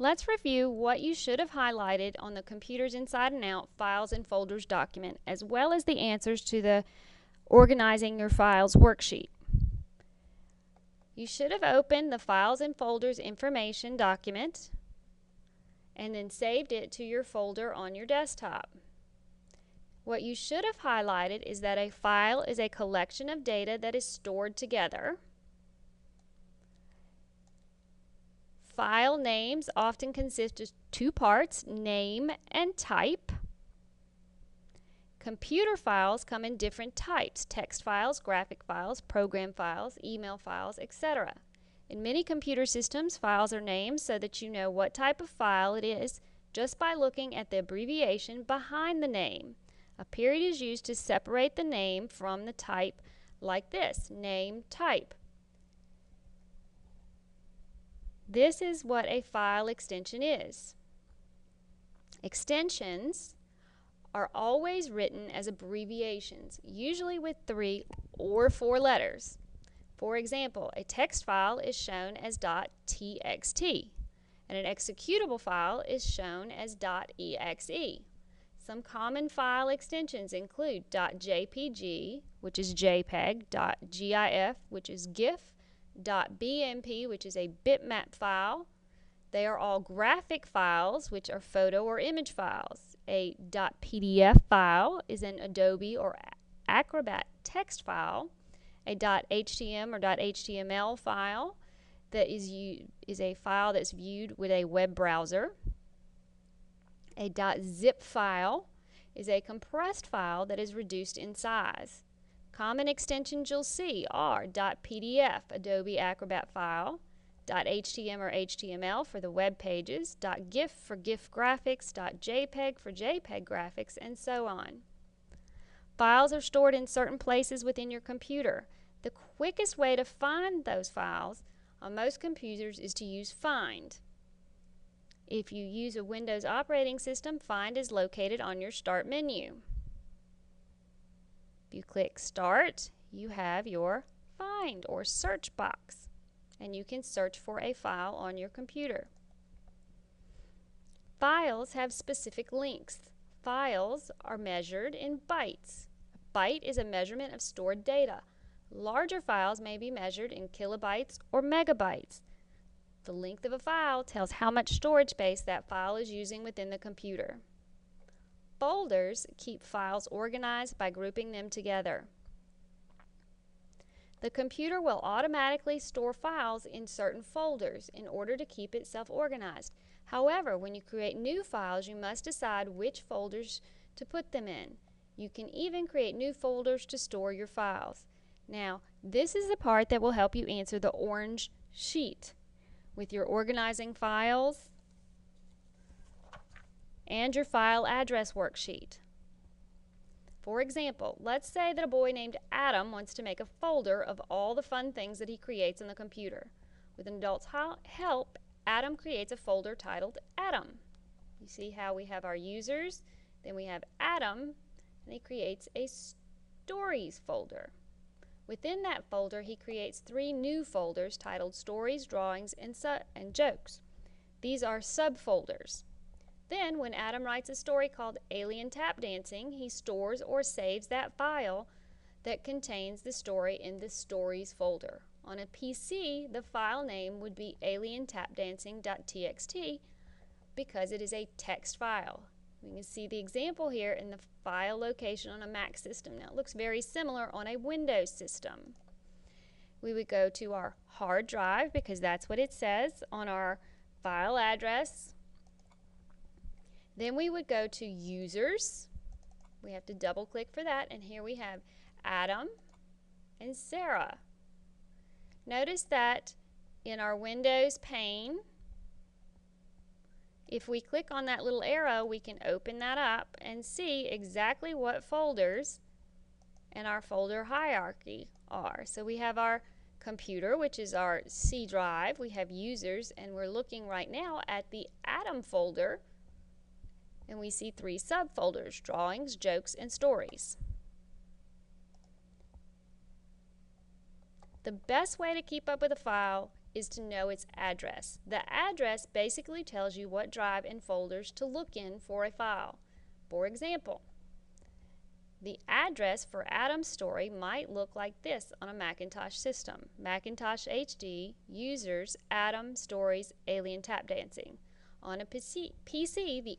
Let's review what you should have highlighted on the Computers Inside and Out Files and Folders document, as well as the answers to the Organizing Your Files worksheet. You should have opened the Files and Folders information document and then saved it to your folder on your desktop. What you should have highlighted is that a file is a collection of data that is stored together. File names often consist of two parts, name and type. Computer files come in different types: text files, graphic files, program files, email files, etc. In many computer systems, files are named so that you know what type of file it is just by looking at the abbreviation behind the name. A period is used to separate the name from the type, like this: name, type. This is what a file extension is. Extensions are always written as abbreviations, usually with 3 or 4 letters. For example, a text file is shown as .txt, and an executable file is shown as .exe. Some common file extensions include .jpg, which is JPEG, .gif, which is GIF, .bmp, which is a bitmap file. They are all graphic files, which are photo or image files. A .pdf file is an Adobe or Acrobat text file. A .htm or .html file that is a file that's viewed with a web browser. A .zip file is a compressed file that is reduced in size. Common extensions you'll see are .pdf, Adobe Acrobat file, .htm or HTML for the web pages, .gif for GIF graphics, .jpeg for JPEG graphics, and so on. Files are stored in certain places within your computer. The quickest way to find those files on most computers is to use Find. If you use a Windows operating system, Find is located on your Start menu. If you click Start, you have your Find or search box, and you can search for a file on your computer. Files have specific lengths. Files are measured in bytes. A byte is a measurement of stored data. Larger files may be measured in kilobytes or megabytes. The length of a file tells how much storage space that file is using within the computer. Folders keep files organized by grouping them together. The computer will automatically store files in certain folders in order to keep itself organized. However, when you create new files, you must decide which folders to put them in. You can even create new folders to store your files. Now, this is the part that will help you answer the orange sheet with your organizing files and your file address worksheet. For example, let's say that a boy named Adam wants to make a folder of all the fun things that he creates on the computer. With an adult's help, Adam creates a folder titled Adam. You see how we have our users, then we have Adam, and he creates a Stories folder. Within that folder, he creates 3 new folders titled Stories, Drawings, and Jokes. These are subfolders. Then, when Adam writes a story called Alien Tap Dancing, he stores or saves that file that contains the story in the Stories folder. On a PC, the file name would be alientapdancing.txt because it is a text file. We can see the example here in the file location on a Mac system. Now, it looks very similar on a Windows system. We would go to our hard drive because that's what it says on our file address. Then we would go to Users. We have to double click for that, and here we have Adam and Sarah. Notice that in our Windows pane, if we click on that little arrow, we can open that up and see exactly what folders and our folder hierarchy are. So we have our computer, which is our C drive. We have users, and we're looking right now at the Adam folder, and we see 3 subfolders: drawings, jokes, and stories. The best way to keep up with a file is to know its address. The address basically tells you what drive and folders to look in for a file. For example, the address for Adam's story might look like this on a Macintosh system. Macintosh HD, users, Adam, stories, alien tap dancing. On a PC the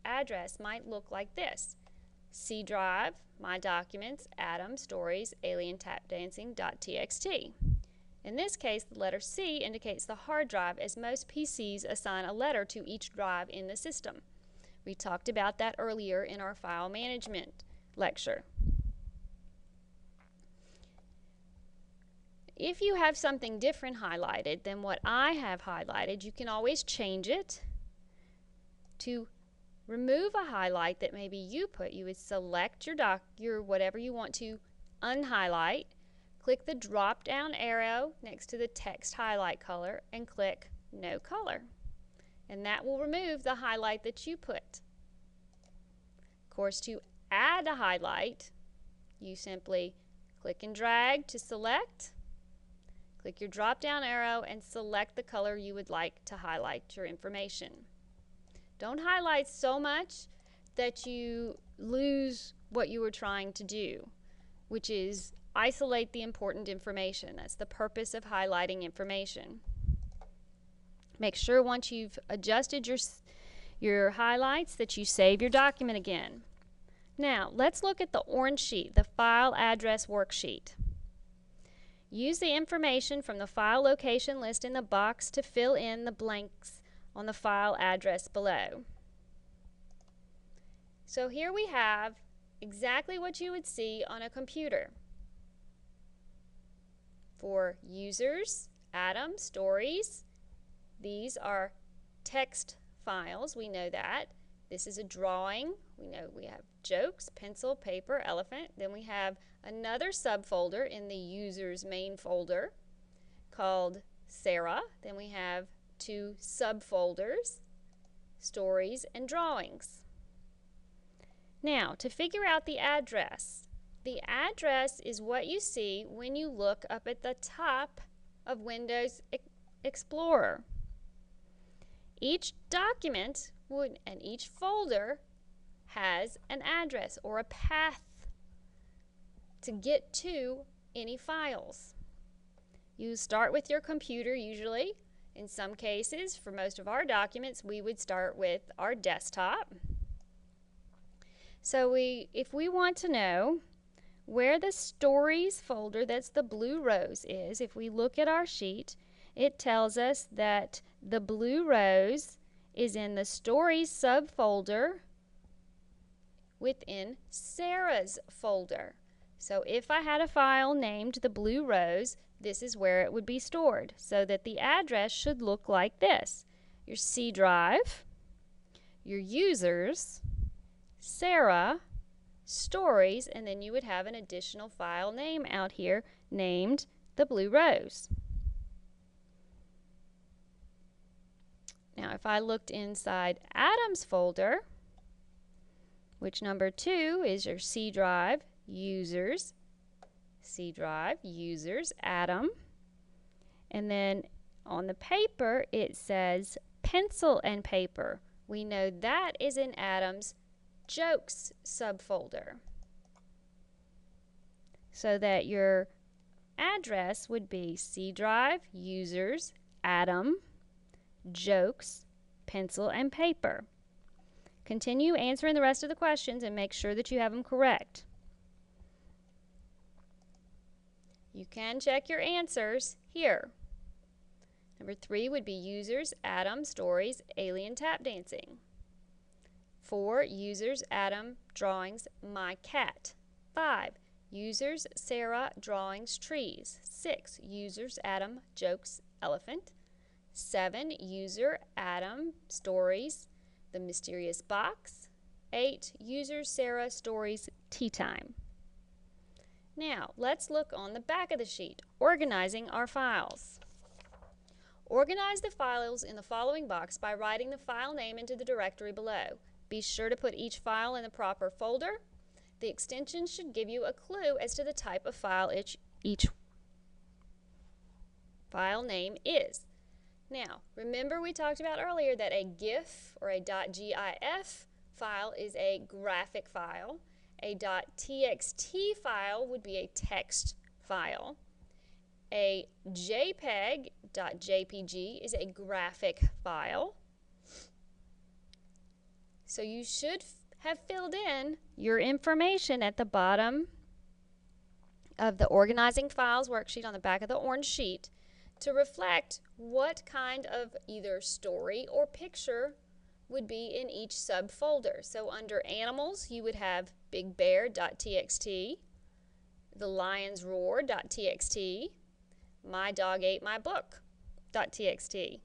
address might look like this. C drive, my documents, Adam, stories, alien tap dancing.txt. In this case, the letter C indicates the hard drive, as most PCs assign a letter to each drive in the system. We talked about that earlier in our file management lecture. If you have something different highlighted than what I have highlighted, you can always change it. To remove a highlight that maybe you put, you would select your whatever you want to unhighlight, click the drop down arrow next to the text highlight color and click no color. And that will remove the highlight that you put. Of course, to add a highlight, you simply click and drag to select, click your drop down arrow and select the color you would like to highlight your information. Don't highlight so much that you lose what you were trying to do, which is isolate the important information. That's the purpose of highlighting information. Make sure once you've adjusted your highlights that you save your document again. Now, let's look at the orange sheet, the file address worksheet. Use the information from the file location list in the box to fill in the blanks on the file address below. So here we have exactly what you would see on a computer. For users, Adam, stories, these are text files, we know that. This is a drawing, we know we have jokes, pencil, paper, elephant. Then we have another subfolder in the user's main folder called Sarah. Then we have two subfolders, stories and drawings. Now, to figure out the address is what you see when you look up at the top of Windows Explorer. Each document and each folder has an address or a path to get to any files. You start with your computer usually. In some cases, for most of our documents, we would start with our desktop. So if we want to know where the stories folder, that's the blue rose, is, if we look at our sheet, it tells us that the blue rose is in the stories subfolder within Sarah's folder. So if I had a file named the blue rose, this is where it would be stored, so that the address should look like this. Your C drive, your users, Sarah, stories, and then you would have an additional file name out here named the blue rose. Now if I looked inside Adam's folder, which number 2 is your C drive, users, Adam, and then on the paper it says pencil and paper. We know that is in Adam's jokes subfolder. So that your address would be C drive, users, Adam, jokes, pencil and paper. Continue answering the rest of the questions and make sure that you have them correct. You can check your answers here. Number 3 would be users, Adam, stories, alien tap dancing. 4, users, Adam, drawings, my cat. 5, users, Sarah, drawings, trees. 6, users, Adam, jokes, elephant. 7, user, Adam, stories, the mysterious box. 8, user, Sarah, stories, tea time. Now, let's look on the back of the sheet, organizing our files. Organize the files in the following box by writing the file name into the directory below. Be sure to put each file in the proper folder. The extension should give you a clue as to the type of file each file name is. Now, remember we talked about earlier that a GIF or a .gif file is a graphic file. A .txt file would be a text file. A JPEG.jpg is a graphic file. So you should have filled in your information at the bottom of the Organizing Files worksheet on the back of the orange sheet to reflect what kind of either story or picture would be in each subfolder. So under Animals, you would have BigBear.txt, The Lions Roar.txt, My Dog Ate My Book.txt.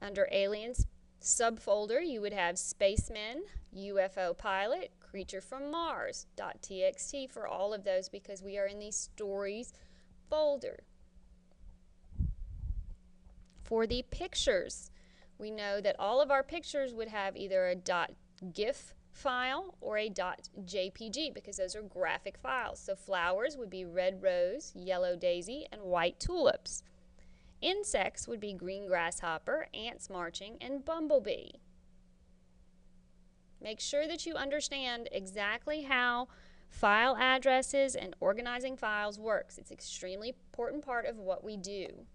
Under Aliens subfolder, you would have Spacemen, UFO Pilot, Creature from Mars.txt for all of those because we are in the Stories folder. For the pictures, we know that all of our pictures would have either a .gif file or a .jpg because those are graphic files. So flowers would be red rose, yellow daisy, and white tulips. Insects would be green grasshopper, ants marching, and bumblebee. Make sure that you understand exactly how file addresses and organizing files works. It's an extremely important part of what we do.